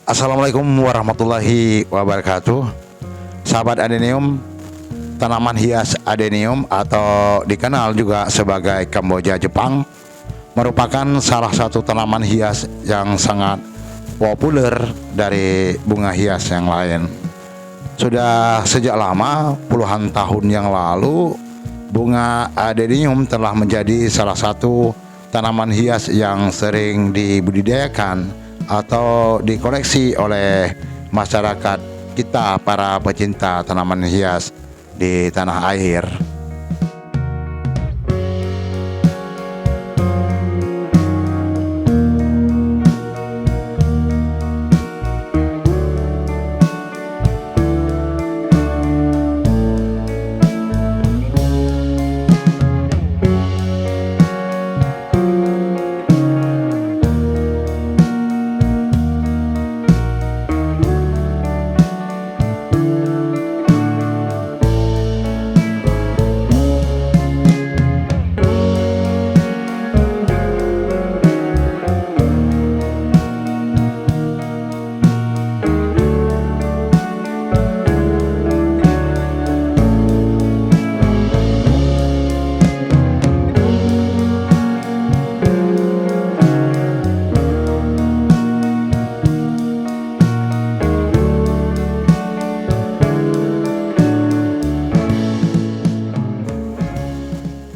Assalamualaikum warahmatullahi wabarakatuh. Sahabat adenium, tanaman hias adenium atau dikenal juga sebagai Kamboja Jepang merupakan salah satu tanaman hias yang sangat populer dari bunga hias yang lain. Sudah sejak lama, puluhan tahun yang lalu, bunga adenium telah menjadi salah satu tanaman hias yang sering dibudidayakan atau dikoleksi oleh masyarakat kita, para pecinta tanaman hias di tanah air.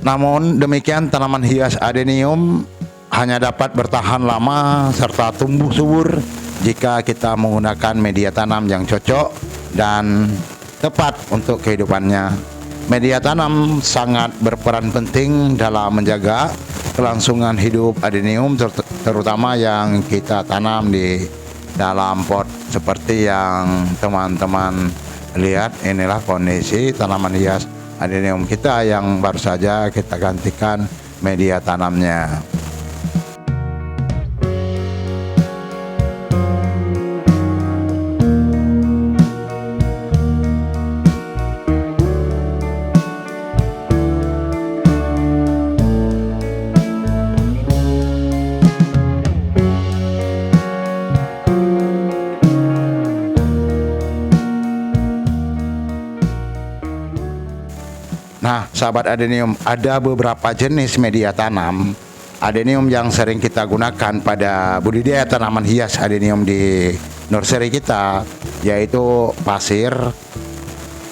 Namun demikian, tanaman hias adenium hanya dapat bertahan lama serta tumbuh subur jika kita menggunakan media tanam yang cocok dan tepat untuk kehidupannya. Media tanam sangat berperan penting dalam menjaga kelangsungan hidup adenium, terutama yang kita tanam di dalam pot seperti yang teman-teman lihat. Inilah kondisi tanaman hias adenium kita yang baru saja kita gantikan media tanamnya. Nah, sahabat adenium, ada beberapa jenis media tanam adenium yang sering kita gunakan pada budidaya tanaman hias adenium di nursery kita, yaitu pasir.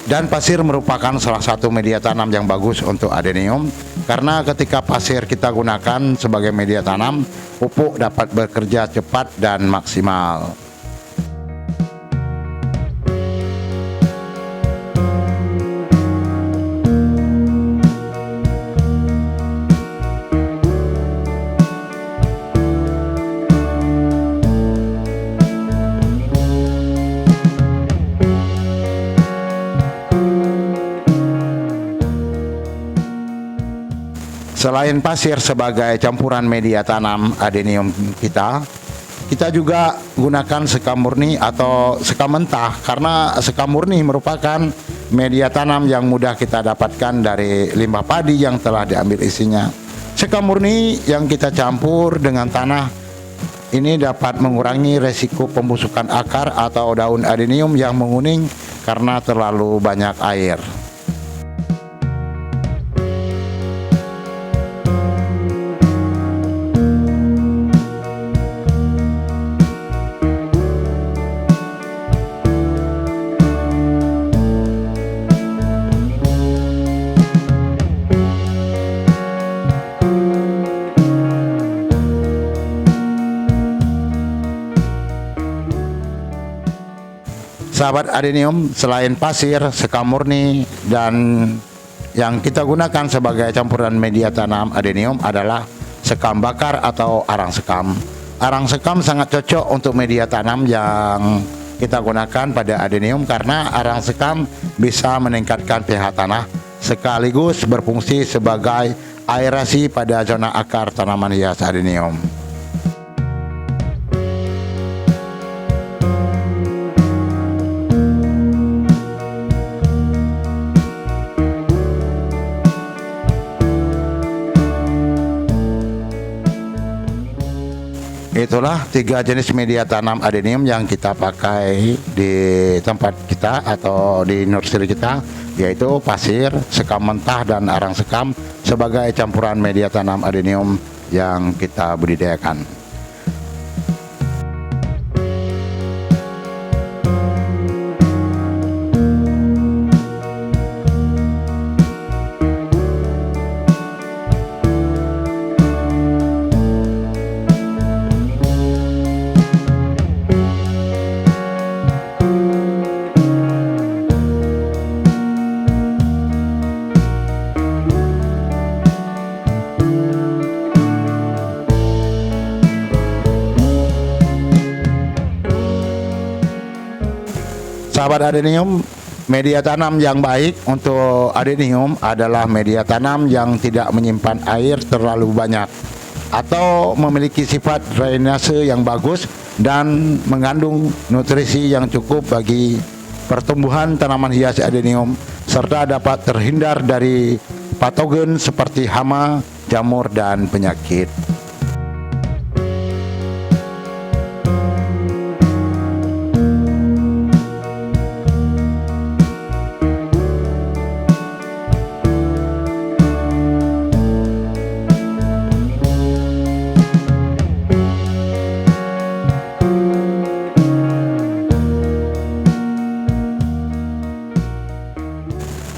Dan pasir merupakan salah satu media tanam yang bagus untuk adenium, karena ketika pasir kita gunakan sebagai media tanam, pupuk dapat bekerja cepat dan maksimal. Selain pasir sebagai campuran media tanam adenium kita juga gunakan sekam murni atau sekam mentah, karena sekam murni merupakan media tanam yang mudah kita dapatkan dari limbah padi yang telah diambil isinya. Sekam murni yang kita campur dengan tanah ini dapat mengurangi resiko pembusukan akar atau daun adenium yang menguning karena terlalu banyak air. Sahabat adenium, selain pasir, sekam murni, dan yang kita gunakan sebagai campuran media tanam adenium adalah sekam bakar atau arang sekam. Arang sekam sangat cocok untuk media tanam yang kita gunakan pada adenium, karena arang sekam bisa meningkatkan pH tanah sekaligus berfungsi sebagai aerasi pada zona akar tanaman hias adenium. Itulah 3 jenis media tanam adenium yang kita pakai di tempat kita atau di nursery kita, yaitu pasir, sekam mentah, dan arang sekam sebagai campuran media tanam adenium yang kita budidayakan. Sahabat adenium, media tanam yang baik untuk adenium adalah media tanam yang tidak menyimpan air terlalu banyak atau memiliki sifat drainase yang bagus dan mengandung nutrisi yang cukup bagi pertumbuhan tanaman hias adenium, serta dapat terhindar dari patogen seperti hama, jamur, dan penyakit.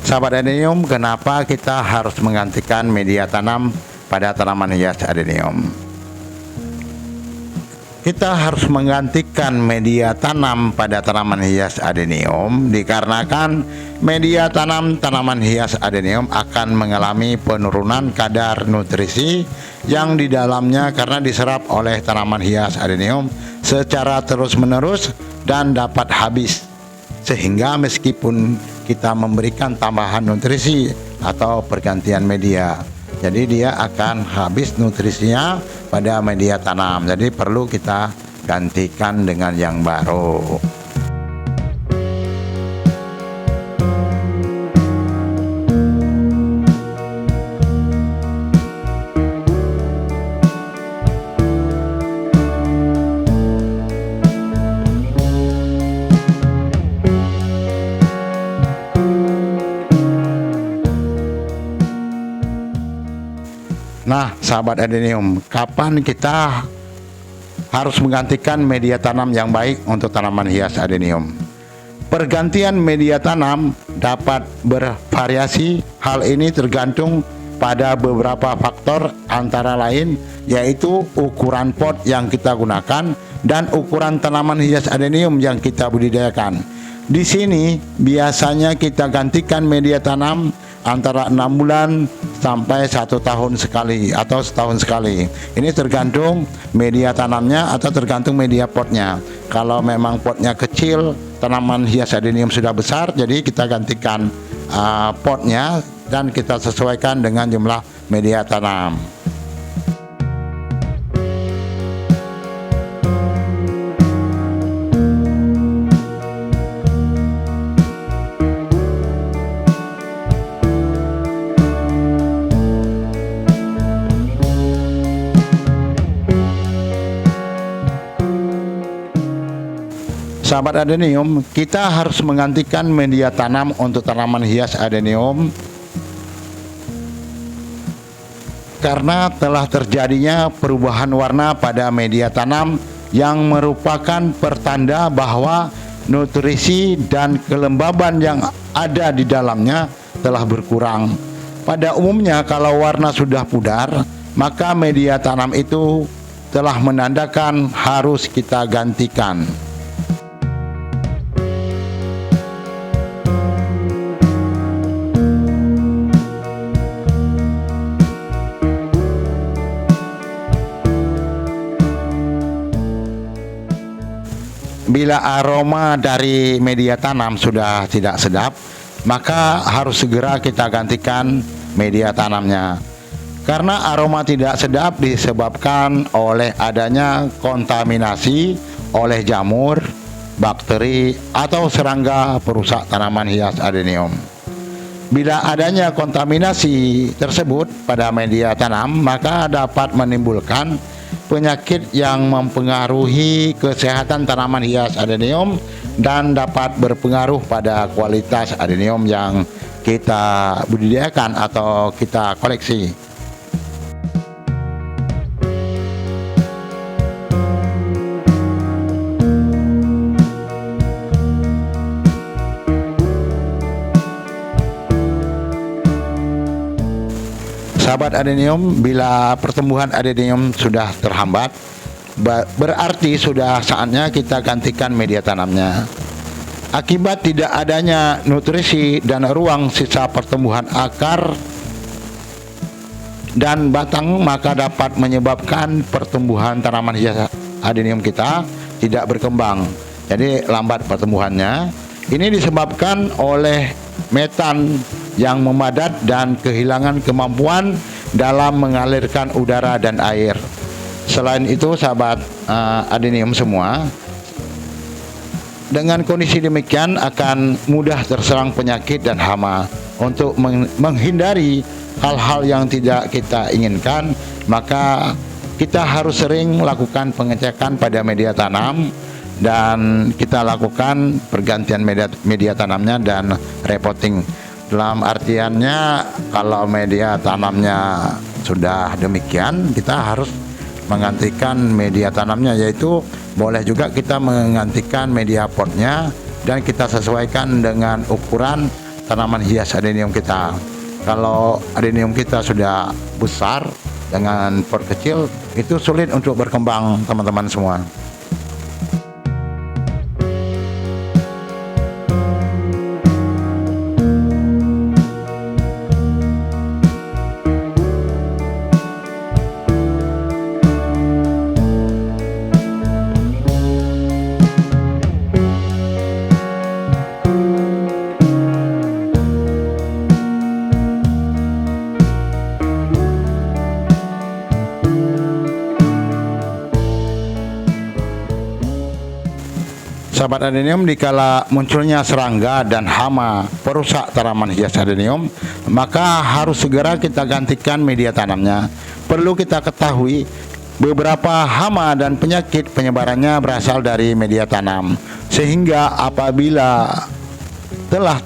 Sahabat adenium, kenapa kita harus menggantikan media tanam pada tanaman hias adenium? Kita harus menggantikan media tanam pada tanaman hias adenium dikarenakan media tanam tanaman hias adenium akan mengalami penurunan kadar nutrisi yang di dalamnya karena diserap oleh tanaman hias adenium secara terus-menerus dan dapat habis, sehingga meskipun kita memberikan tambahan nutrisi atau pergantian media, jadi dia akan habis nutrisinya pada media tanam. Jadi perlu kita gantikan dengan yang baru. Nah, sahabat adenium, kapan kita harus menggantikan media tanam yang baik untuk tanaman hias adenium? Pergantian media tanam dapat bervariasi. Hal ini tergantung pada beberapa faktor, antara lain yaitu ukuran pot yang kita gunakan dan ukuran tanaman hias adenium yang kita budidayakan. Di sini biasanya kita gantikan media tanam antara 6 bulan sampai 1 tahun sekali atau setahun sekali. Ini tergantung media tanamnya atau tergantung media potnya. Kalau memang potnya kecil, tanaman hias adenium sudah besar, jadi kita gantikan potnya dan kita sesuaikan dengan jumlah media tanam. Sahabat adenium, kita harus menggantikan media tanam untuk tanaman hias adenium karena telah terjadinya perubahan warna pada media tanam yang merupakan pertanda bahwa nutrisi dan kelembaban yang ada di dalamnya telah berkurang. Pada umumnya kalau warna sudah pudar, maka media tanam itu telah menandakan harus kita gantikan. Bila aroma dari media tanam sudah tidak sedap, maka harus segera kita gantikan media tanamnya. Karena aroma tidak sedap disebabkan oleh adanya kontaminasi oleh jamur, bakteri, atau serangga perusak tanaman hias adenium. Bila adanya kontaminasi tersebut pada media tanam, maka dapat menimbulkan penyakit yang mempengaruhi kesehatan tanaman hias adenium dan dapat berpengaruh pada kualitas adenium yang kita budidayakan atau kita koleksi. Sahabat adenium, bila pertumbuhan adenium sudah terhambat, berarti sudah saatnya kita gantikan media tanamnya. Akibat tidak adanya nutrisi dan ruang sisa pertumbuhan akar dan batang, maka dapat menyebabkan pertumbuhan tanaman hias adenium kita tidak berkembang. Jadi lambat pertumbuhannya. Ini disebabkan oleh metan yang memadat dan kehilangan kemampuan dalam mengalirkan udara dan air. Selain itu, sahabat adenium semua, dengan kondisi demikian akan mudah terserang penyakit dan hama. Untuk menghindari hal-hal yang tidak kita inginkan, maka kita harus sering lakukan pengecekan pada media tanam dan kita lakukan pergantian media tanamnya dan repotting. Dalam artiannya, kalau media tanamnya sudah demikian, kita harus menggantikan media tanamnya, yaitu boleh juga kita menggantikan media potnya dan kita sesuaikan dengan ukuran tanaman hias adenium kita. Kalau adenium kita sudah besar dengan pot kecil, itu sulit untuk berkembang, teman-teman semua. Sahabat adenium, dikala munculnya serangga dan hama perusak tanaman hias adenium, maka harus segera kita gantikan media tanamnya. Perlu kita ketahui, beberapa hama dan penyakit penyebarannya berasal dari media tanam, sehingga apabila telah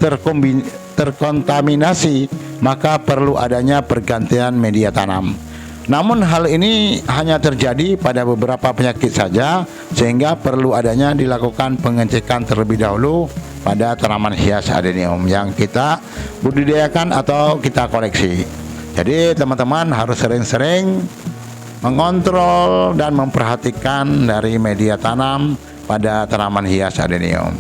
terkontaminasi, maka perlu adanya pergantian media tanam. Namun hal ini hanya terjadi pada beberapa penyakit saja, sehingga perlu adanya dilakukan pengecekan terlebih dahulu pada tanaman hias adenium yang kita budidayakan atau kita koleksi. Jadi teman-teman harus sering-sering mengontrol dan memperhatikan dari media tanam pada tanaman hias adenium.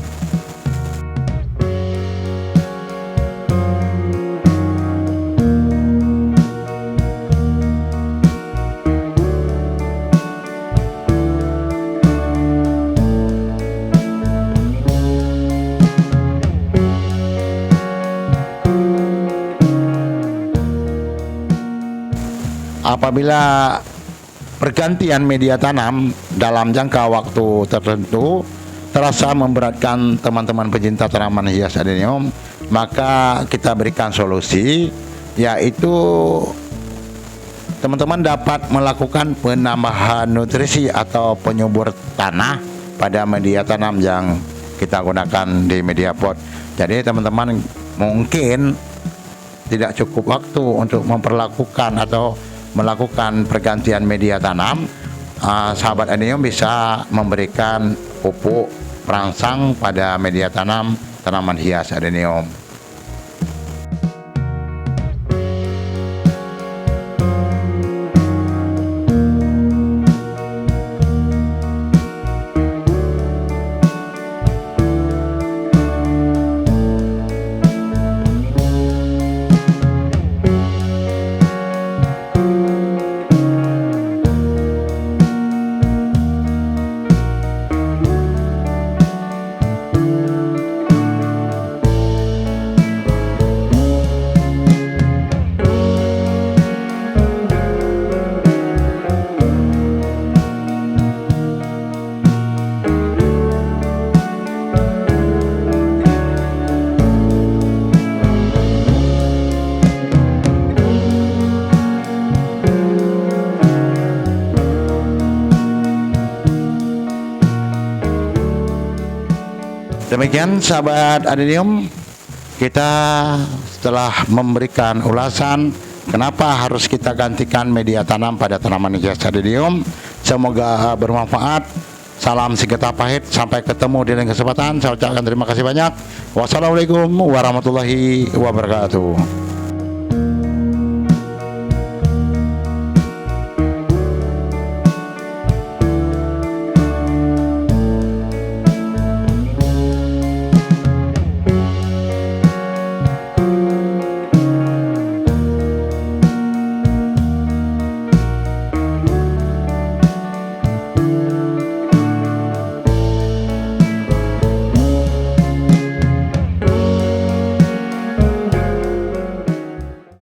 Apabila pergantian media tanam dalam jangka waktu tertentu terasa memberatkan teman-teman pecinta tanaman hias adenium, maka kita berikan solusi, yaitu teman-teman dapat melakukan penambahan nutrisi atau penyubur tanah pada media tanam yang kita gunakan di media pot. Jadi teman-teman mungkin tidak cukup waktu untuk memperlakukan atau melakukan pergantian media tanam, sahabat adenium bisa memberikan pupuk perangsang pada media tanam tanaman hias adenium. Demikian sahabat adenium, kita setelah memberikan ulasan kenapa harus kita gantikan media tanam pada tanaman hias adenium. Semoga bermanfaat. Salam Sigeta Pahit, sampai ketemu di lain kesempatan. Saya ucapkan terima kasih banyak. Wassalamualaikum warahmatullahi wabarakatuh.